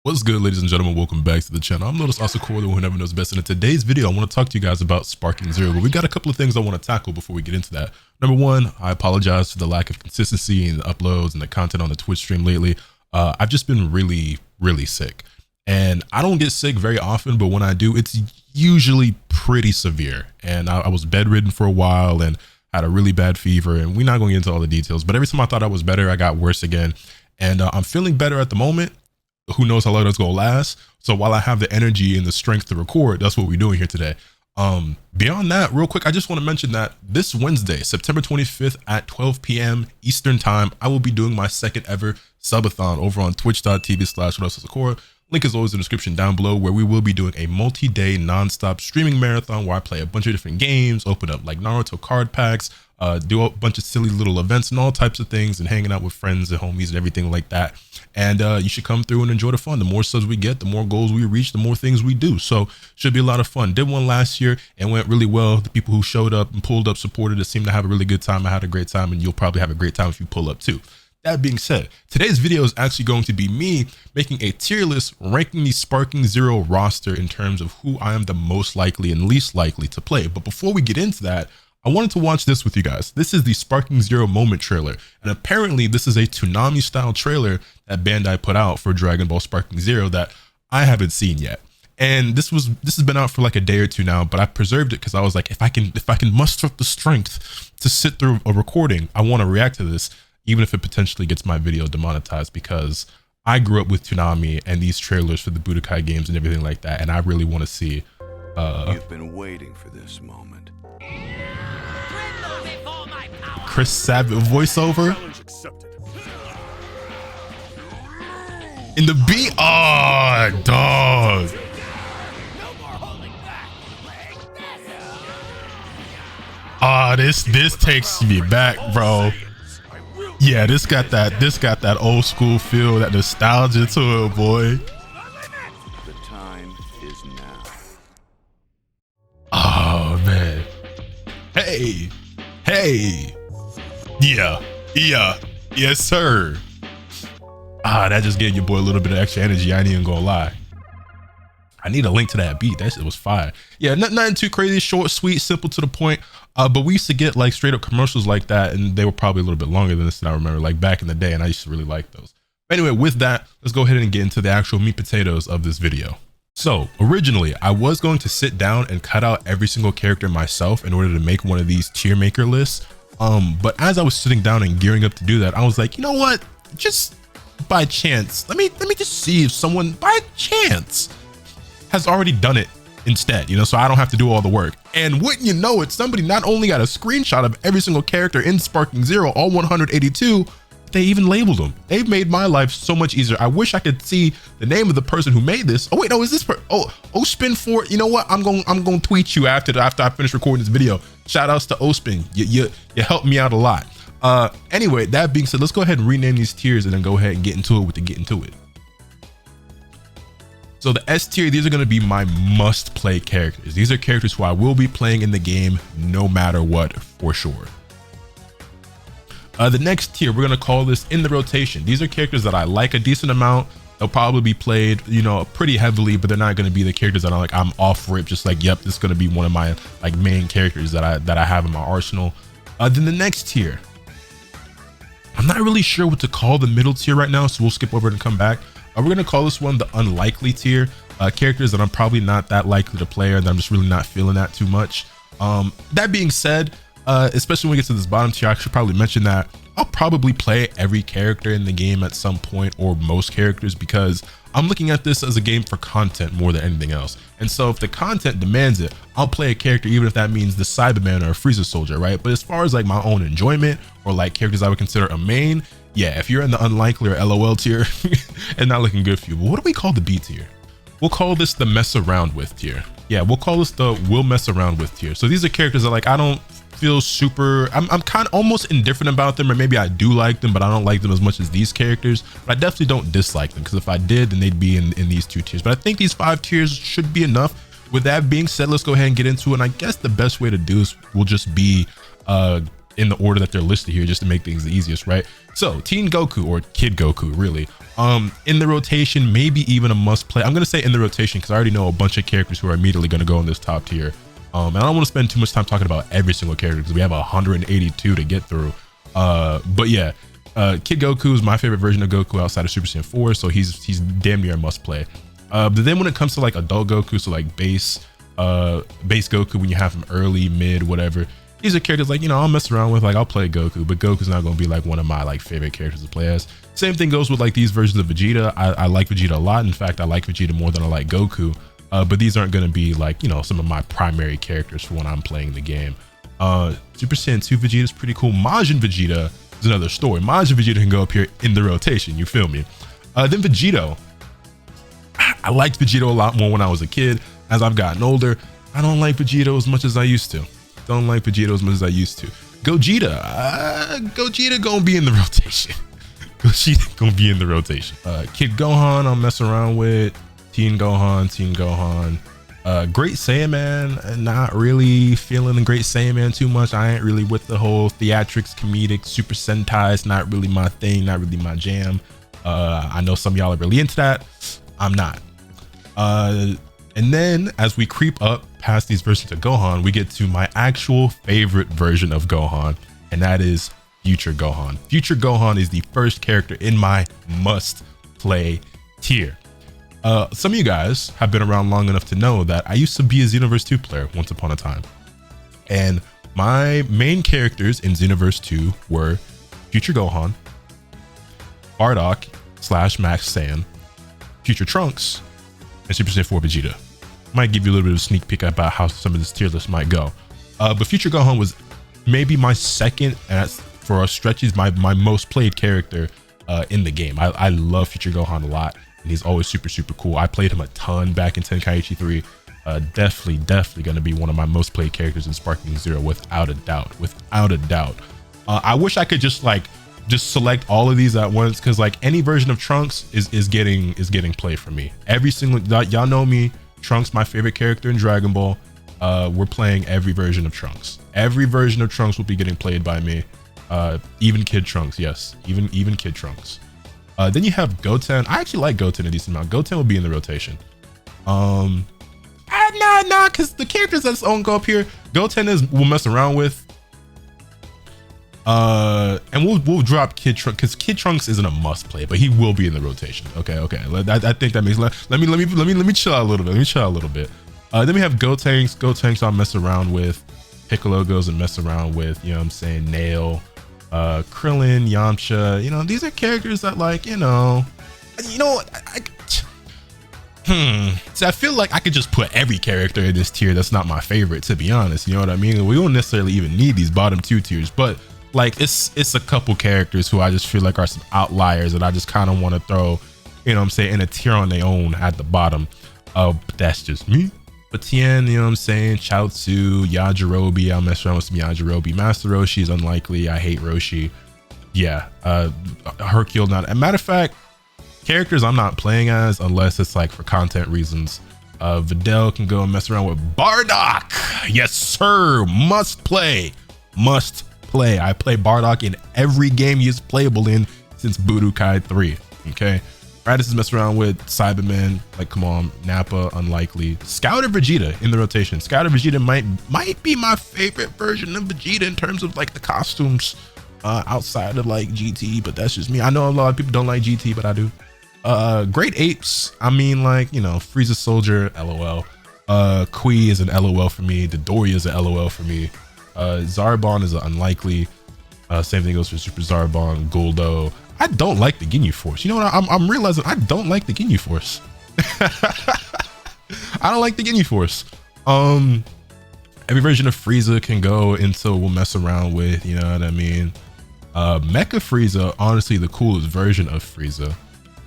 What's good, ladies and gentlemen? Welcome back to the channel. I'm LotusAsakura, the one who never knows best. And in today's video, I want to talk to you guys about Sparking Zero, but we got a couple of things I want to tackle before we get into that. Number one, I apologize for the lack of consistency in the uploads and the content on the Twitch stream lately. I've just been really sick, and I don't get sick very often, but when I do, it's usually pretty severe. And I was bedridden for a while and had a really bad fever, and we're not going to get into all the details, but every time I thought I was better, I got worse again. And I'm feeling better at the moment. Who knows how long that's gonna last? So while I have the energy and the strength to record, that's what we're doing here today. Beyond that, real quick, I just want to mention that this Wednesday, September 25th at 12 p.m. Eastern time, I will be doing my second ever subathon over on twitch.tv/LotusAsakura. Link is always in the description down below, where we will be doing a multi-day non-stop streaming marathon where I play a bunch of different games, open up like Naruto card packs, do a bunch of silly little events and all types of things, and hanging out with friends and homies and everything like that. And you should come through and enjoy the fun. The more subs we get, the more goals we reach, the more things we do. So should be a lot of fun. Did one last year and went really well. The people who showed up and pulled up, supported it, seemed to have a really good time. I had a great time, and you'll probably have a great time if you pull up too. That being said, today's video is actually going to be me making a tier list ranking the Sparking Zero roster in terms of who I am the most likely and least likely to play. But before we get into that, I wanted to watch this with you guys. This is the Sparking Zero moment trailer, and apparently this is a Toonami style trailer that Bandai put out for Dragon Ball Sparking Zero that I haven't seen yet. And this has been out for like a day or two now, but I preserved it because I was like, if I can muster up the strength to sit through a recording, I want to react to this, even if it potentially gets my video demonetized, because I grew up with Toonami and these trailers for the Budokai games and everything like that, and I really want to see. You've been waiting for this moment. Chris Savage voiceover in the beat. Oh, dog. This takes me back, bro. Yeah, this got that old school feel, that nostalgia to it, boy. The time is now. Oh man. Hey. Yeah, yes sir. That just gave your boy a little bit of extra energy. I ain't even gonna lie. I need a link to that beat. That shit was fire. Yeah, nothing too crazy, short, sweet, simple, to the point. But we used to get like straight up commercials like that, and they were probably a little bit longer than this than I remember, like back in the day, and I used to really like those. Anyway, with that, let's go ahead and get into the actual meat potatoes of this video. So originally I was going to sit down and cut out every single character myself in order to make one of these tier maker lists. But as I was sitting down and gearing up to do that, I was like, you know what, just by chance, let me just see if someone by chance has already done it instead, you know, so I don't have to do all the work. And wouldn't you know it, somebody not only got a screenshot of every single character in Sparking Zero, all 182, they even labeled them. They've made my life so much easier. I wish I could see the name of the person who made this. Oh wait, no, is this Ospin4? You know what? I'm going to tweet you after I finish recording this video. Shout outs to Ospin. You helped me out a lot. Anyway, that being said, let's go ahead and rename these tiers and then go ahead and get into it with the get into it. So the S tier, these are going to be my must play characters. These are characters who I will be playing in the game no matter what, for sure. The next tier, we're going to call this in the rotation. These are characters that I like a decent amount. They'll probably be played, you know, pretty heavily, but they're not going to be the characters that I'm off rip, just like, yep, this is going to be one of my like main characters that I have in my arsenal. Then the next tier, I'm not really sure what to call the middle tier right now, so we'll skip over and come back. We're going to call this one the unlikely tier. Characters that I'm probably not that likely to play, or that I'm just really not feeling that too much. That being said, especially when we get to this bottom tier, I should probably mention that I'll probably play every character in the game at some point, or most characters, because I'm looking at this as a game for content more than anything else. And so if the content demands it, I'll play a character, even if that means the Cyberman or a Frieza soldier, right? But as far as like my own enjoyment, or like characters I would consider a main, yeah, if you're in the unlikely or LOL tier, it's not looking good for you. But what do we call the B tier? We'll call this the mess around with tier. Yeah, we'll call this the we'll mess around with tier. So these are characters that like I don't feel super, I'm kind of almost indifferent about them, or maybe I do like them, but I don't like them as much as these characters. But I definitely don't dislike them, because if I did, then they'd be in these two tiers. But I think these 5 tiers should be enough. With that being said, let's go ahead and get into it. And I guess the best way to do this will just be in the order that they're listed here just to make things the easiest, right? So Teen Goku, or Kid Goku, really, in the rotation, maybe even a must play. I'm gonna say in the rotation because I already know a bunch of characters who are immediately gonna go in this top tier. And I don't want to spend too much time talking about every single character because we have 182 to get through. But yeah, Kid Goku is my favorite version of Goku outside of Super Saiyan 4, so he's damn near a must play. But then when it comes to like adult Goku, so like base Goku, when you have him early, mid, whatever, these are characters like, you know, I'll mess around with, like I'll play Goku, but Goku's not gonna be like one of my like favorite characters to play as. Same thing goes with like these versions of Vegeta. I like Vegeta a lot. In fact, I like Vegeta more than I like Goku. But these aren't gonna be like, you know, some of my primary characters for when I'm playing the game. Super Saiyan 2 Vegeta is pretty cool. Majin Vegeta is another story. Majin Vegeta can go up here in the rotation, you feel me? Then Vegito. I liked Vegito a lot more when I was a kid. As I've gotten older, I don't like Vegito as much as I used to. Don't like Vegito as much as I used to. Gogeta. Gogeta gonna be in the rotation. Gogeta gonna be in the rotation. Kid Gohan, I'll mess around with. Teen Gohan. Great Saiyaman, not really feeling the Great Saiyaman too much. I ain't really with the whole theatrics, comedic, Super Sentai's not really my thing, not really my jam. I know some of y'all are really into that. I'm not. And then as we creep up past these versions of Gohan, we get to my actual favorite version of Gohan, and that is Future Gohan. Future Gohan is the first character in my must play tier. Some of you guys have been around long enough to know that I used to be a Xenoverse 2 player once upon a time. And my main characters in Xenoverse 2 were Future Gohan, Bardock / Max Saiyan, Future Trunks, and Super Saiyan 4 Vegeta. Might give you a little bit of a sneak peek about how some of this tier list might go. But Future Gohan was maybe my second, and for a stretch, he's my most played character in the game. I love Future Gohan a lot. And he's always super cool. I played him a ton back in Tenkaichi 3. Definitely gonna be one of my most played characters in Sparking Zero, without a doubt. I wish I could just select all of these at once, because like any version of Trunks is getting play for me. Every single, y'all know me, Trunks my favorite character in Dragon Ball. We're playing every version of Trunks. Every version of Trunks will be getting played by me. Even Kid Trunks, yes, even Kid Trunks. Then you have Goten. I actually like Goten a decent amount. Goten will be in the rotation. Nah, because the characters that's on go up here, Goten we'll mess around with. And we'll drop Kid Trunks, because Kid Trunks isn't a must play, but he will be in the rotation. Okay. I think that makes. Let me chill out a little bit. Then we have Gotenks I'll mess around with. Piccolo goes and mess around with, you know what I'm saying, Nail. Krillin, Yamcha, you know, these are characters that, like, you know, so I feel like I could just put every character in this tier that's not my favorite, to be honest. You know what I mean? We don't necessarily even need these bottom two tiers, but like it's a couple characters who I just feel like are some outliers that I just kind of want to throw, you know what I'm saying, in a tier on their own at the bottom. But that's just me. But Tien, you know what I'm saying, Chaozu, Yajirobe, I'll mess around with some Yajirobe. Master Roshi is unlikely. I hate Roshi. Yeah, Hercule not. As a matter of fact, characters I'm not playing as unless it's like for content reasons. Videl can go and mess around with Bardock. Yes, sir. Must play. I play Bardock in every game he is playable in since Budokai 3. Okay. Raditz is messing around with Cyberman, like, come on, Nappa, unlikely. Scouter Vegeta in the rotation. Scouter Vegeta might be my favorite version of Vegeta in terms of like the costumes outside of like GT, but that's just me. I know a lot of people don't like GT, but I do. Great Apes, I mean, like, you know, Frieza Soldier, LOL. Kui is an LOL for me. Dodoria is an LOL for me. Zarbon is an unlikely. Same thing goes for Super Zarbon, Guldo. I don't like the Ginyu Force. You know what? I'm realizing I don't like the Ginyu Force. I don't like the Ginyu Force. Every version of Frieza can go into we'll mess around with, you know what I mean? Mecha Frieza, honestly, the coolest version of Frieza.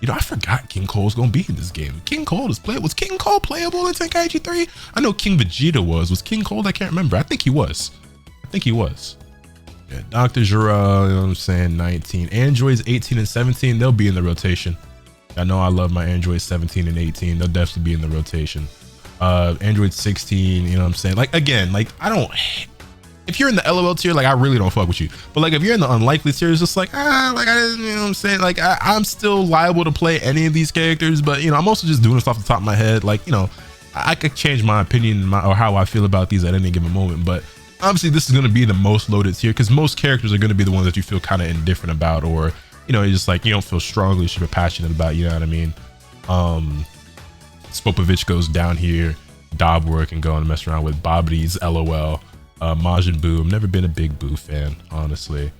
You know, I forgot King Cole's gonna be in this game. King Cole is playable. Was King Cole playable in Tenkaichi 3? I know King Vegeta was. Was King Cole? I can't remember. I think he was. Yeah, Dr. Jura, you know what I'm saying, 19. Androids 18 and 17, they'll be in the rotation. I know I love my Androids 17 and 18. They'll definitely be in the rotation. Android 16, you know what I'm saying? Like, again, like, I don't if you're in the LOL tier, like I really don't fuck with you. But like if you're in the unlikely tier, it's just like like you know what I'm saying? Like I'm still liable to play any of these characters, but you know, I'm also just doing this off the top of my head. Like, you know, I could change my opinion or how I feel about these at any given moment, but obviously this is going to be the most loaded tier because most characters are going to be the ones that you feel kind of indifferent about, or you know, it's just like you don't feel strongly super passionate about, you know what I mean? Spopovich goes down here. Dobwork can go and mess around with Bobbitties, LOL. Majin Buu, I've never been a big Buu fan, honestly.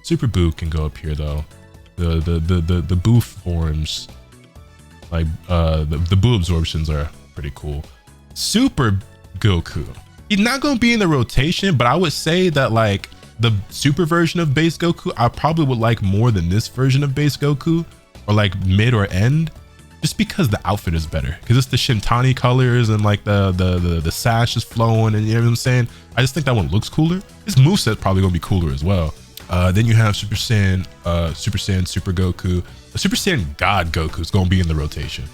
Super Buu can go up here though. The Buu forms, like the Buu absorptions are pretty cool. Super Goku, he's not gonna be in the rotation, but I would say that like the super version of base Goku I probably would like more than this version of base Goku, or like mid or end, just because the outfit is better, because it's the Shintani colors and like the sash is flowing, and you know what I'm saying. I just think that one looks cooler. This moveset probably gonna be cooler as well. Then you have Super Saiyan Super Goku. The Super Saiyan God Goku is gonna be in the rotation.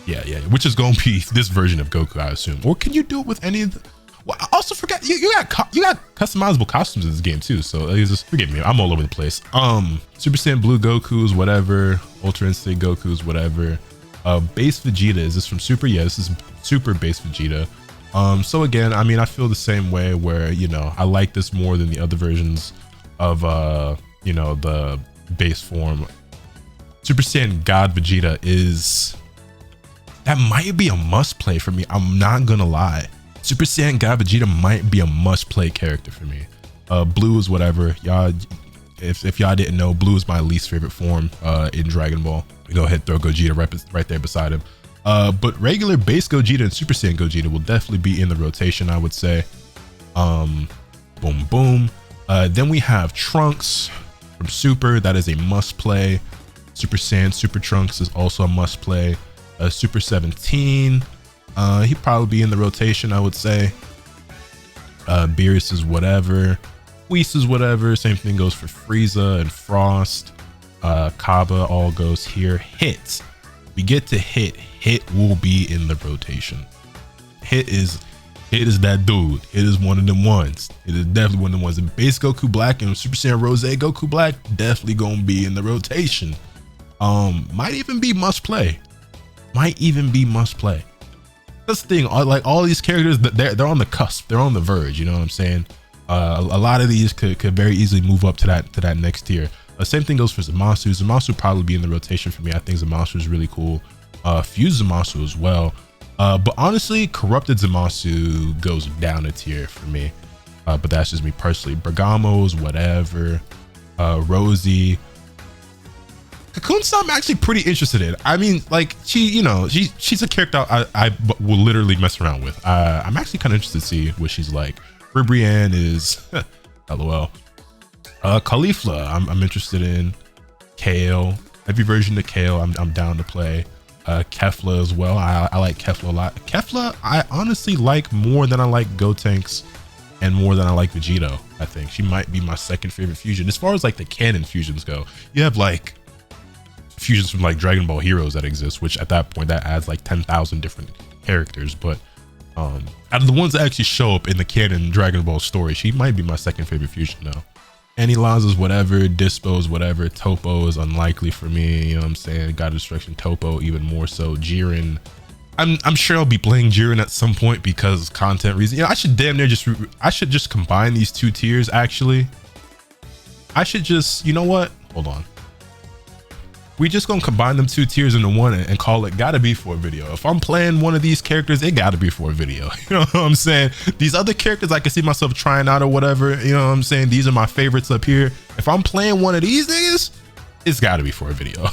Yeah, which is gonna be this version of Goku, I assume. Or can you do it with any of the? Well, I also forgot you got customizable costumes in this game too, so just forgive me, I'm all over the place. Super Saiyan Blue Goku's whatever, Ultra Instinct Goku's whatever. Base Vegeta, is this from Super? Yeah, this is Super base Vegeta. So again, I mean, I feel the same way where, you know, I like this more than the other versions of you know, the base form. Super Saiyan God Vegeta that might be a must play for me. I'm not gonna lie. Super Saiyan God Vegeta might be a must play character for me. Blue is whatever. Y'all, if y'all didn't know, Blue is my least favorite form in Dragon Ball. We go ahead, throw Gogeta right there beside him. But regular base Gogeta and Super Saiyan Gogeta will definitely be in the rotation, I would say. Boom, boom. Then we have Trunks from Super. That is a must play. Super Saiyan Super Trunks is also a must play. Super 17. He'd probably be in the rotation, I would say. Beerus is whatever. Whis is whatever. Same thing goes for Frieza and Frost. Kaba all goes here. Hit. We get to Hit. Hit will be in the rotation. Hit is that dude. It is one of them ones. It is definitely one of the ones. And base Goku Black and Super Saiyan Rose Goku Black definitely gonna be in the rotation. Might even be must play. That's the thing. Like all these characters, they're on the cusp. They're on the verge. You know what I'm saying? A lot of these could very easily move up to that next tier. Same thing goes for Zamasu. Zamasu probably be in the rotation for me. I think Zamasu is really cool. Fused Zamasu as well. But honestly, Corrupted Zamasu goes down a tier for me. But that's just me personally. Bergamo's whatever. Rosie. Cocoon-sama I'm actually pretty interested in. I mean, like she's a character I will literally mess around with. I'm actually kind of interested to see what she's like. Ribrianne is LOL. Caulifla, I'm interested in. Kale, every version of Kale, I'm down to play. Kefla as well. I like Kefla a lot. Kefla, I honestly like more than I like Gotenks and more than I like Vegito. I think she might be my second favorite fusion. As far as like the canon fusions go, you have like fusions from like Dragon Ball Heroes that exist, which at that point that adds like 10,000 different characters. But out of the ones that actually show up in the canon Dragon Ball story, she might be my second favorite fusion now. Anilaz is whatever, Dispo is whatever, Topo is unlikely for me, you know what I'm saying? God of Destruction, Topo even more so. Jiren, I'm sure I'll be playing Jiren at some point because content reasons. You know, I should damn near just combine these two tiers actually. I should just, you know what? Hold on. We just gonna combine them two tiers into one and call it gotta be for a video. If I'm playing one of these characters, it gotta be for a video. You know what I'm saying? These other characters I can see myself trying out or whatever, you know what I'm saying? These are my favorites up here. If I'm playing one of these niggas, it's gotta be for a video.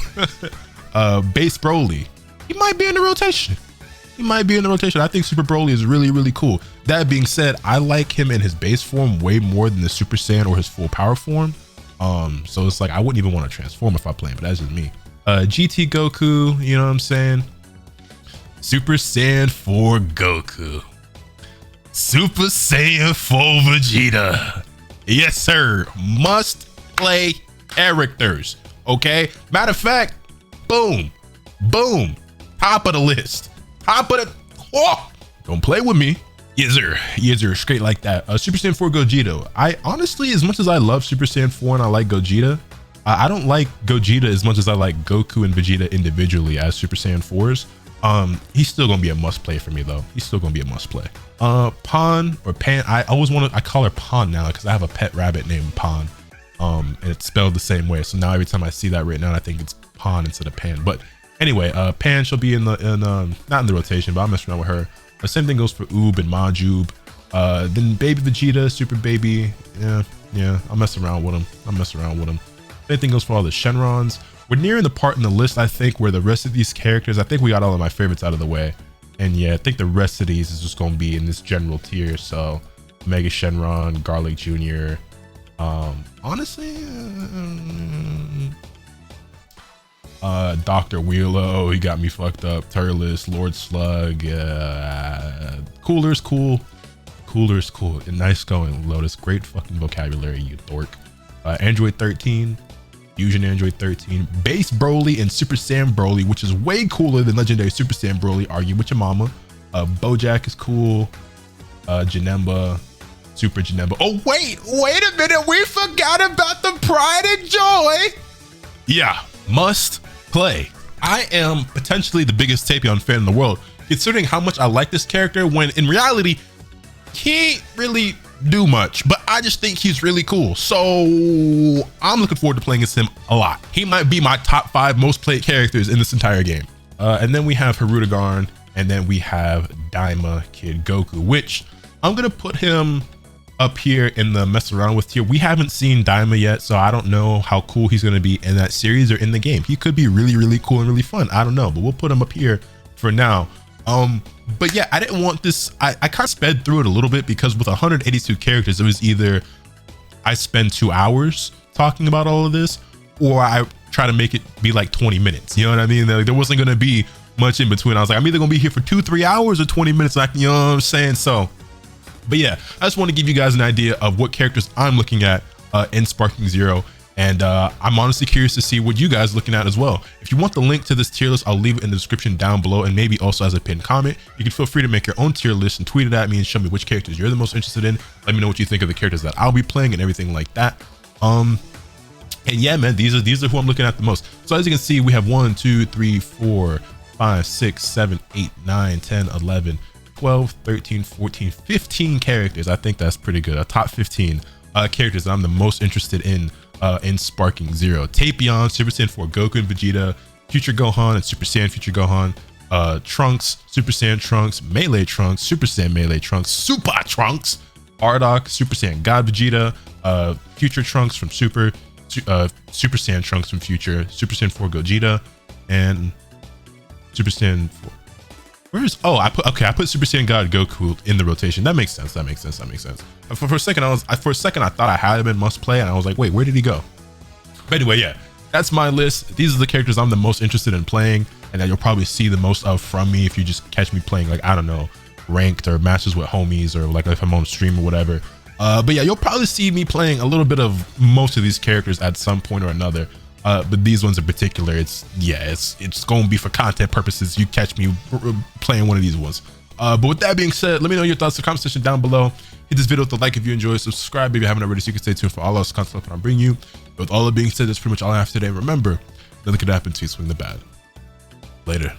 Base Broly, he might be in the rotation. I think Super Broly is really, really cool. That being said, I like him in his base form way more than the Super Saiyan or his full power form. So it's like I wouldn't even want to transform if I play him, but that's just me. GT Goku, you know what I'm saying? Super Saiyan 4 Goku. Super Saiyan 4 Vegeta. Yes, sir. Must play characters. Okay. Matter of fact, boom, boom. Top of the list. Top of the. Oh, don't play with me. Yes sir, straight like that. Super Saiyan 4 Gogeta. I honestly, as much as I love Super Saiyan 4 and I like Gogeta, I don't like Gogeta as much as I like Goku and Vegeta individually as Super Saiyan 4s. He's still gonna be a must play for me though. He's still gonna be a must play. Pawn or Pan. I call her Pawn now because I have a pet rabbit named Pawn. And it's spelled the same way. So now every time I see that written out, I think it's Pawn instead of Pan. But anyway, Pan she'll be not in the rotation, but I'll mess around with her. The same thing goes for Oob and Majub. Then Baby Vegeta, Super Baby. Yeah, I'll mess around with him. Same thing goes for all the Shenrons. We're nearing the part in the list, I think, where the rest of these characters, I think we got all of my favorites out of the way. And yeah, I think the rest of these is just going to be in this general tier. So Mega Shenron, Garlic Jr. Honestly, Dr. Wheelo, he got me fucked up. Turles, Lord Slug, Cooler's cool. And nice going, Lotus. Great fucking vocabulary, you dork. Android 13, Fusion Android 13, Base Broly and Super Saiyan Broly, which is way cooler than Legendary Super Saiyan Broly. Argue with your mama. Bojack is cool. Janemba, Super Janemba. Oh wait a minute, we forgot about the Pride and Joy. Yeah, must play. I am potentially the biggest Tapion fan in the world, considering how much I like this character, when in reality he ain't really do much, but I just think he's really cool. So I'm looking forward to playing as him a lot. He might be my top 5 most played characters in this entire game. And then we have Hirudegarn, and then we have Daima Kid Goku, which I'm gonna put him up here in the mess around with tier. We haven't seen Daima yet, so I don't know how cool he's gonna be in that series or in the game. He could be really cool and really fun. I don't know, but we'll put him up here for now. But yeah, I didn't want this. I kind of sped through it a little bit because with 182 characters, it was either I spend 2 hours talking about all of this, or I try to make it be like 20 minutes. You know what I mean? Like, there wasn't going to be much in between. I was like, I'm either going to be here for 2-3 hours or 20 minutes. Like, you know what I'm saying? So, but yeah, I just want to give you guys an idea of what characters I'm looking at in Sparking Zero. And I'm honestly curious to see what you guys are looking at as well. If you want the link to this tier list, I'll leave it in the description down below, and maybe also as a pinned comment. You can feel free to make your own tier list and tweet it at me and show me which characters you're the most interested in. Let me know what you think of the characters that I'll be playing and everything like that. And yeah, man, these are who I'm looking at the most. So as you can see, we have 1, 2, 3, 4, 5, 6, 7, 8, 9, 10, 11, 12, 13, 14, 15 characters. I think that's pretty good. A top 15 characters that I'm the most interested in Sparking Zero. Tapion, Super Saiyan 4 Goku and Vegeta, Future Gohan and Super Saiyan Future Gohan, Trunks, Super Saiyan Trunks, Melee Trunks, Super Saiyan Melee Trunks, Super Trunks, Bardock, Super Saiyan God Vegeta, Future Trunks from Super Saiyan Trunks from Future, Super Saiyan 4 Gogeta, and Super Saiyan 4. I put Super Saiyan God Goku in the rotation. That makes sense. For a second I thought I had him in must play, and I was like, wait, where did he go? But anyway, yeah, that's my list. These are the characters I'm the most interested in playing, and that you'll probably see the most of from me if you just catch me playing, like, I don't know, ranked or matches with homies, or like if I'm on stream or whatever. But yeah, you'll probably see me playing a little bit of most of these characters at some point or another. But these ones in particular, it's going to be for content purposes. You catch me playing one of these ones. But with that being said, let me know your thoughts in the comment section down below. Hit this video with a like if you enjoy, subscribe if you haven't already, so you can stay tuned for all else content that I'm bringing you. But with all that being said, that's pretty much all I have today. Remember, nothing could happen to you, swing the bat. Later.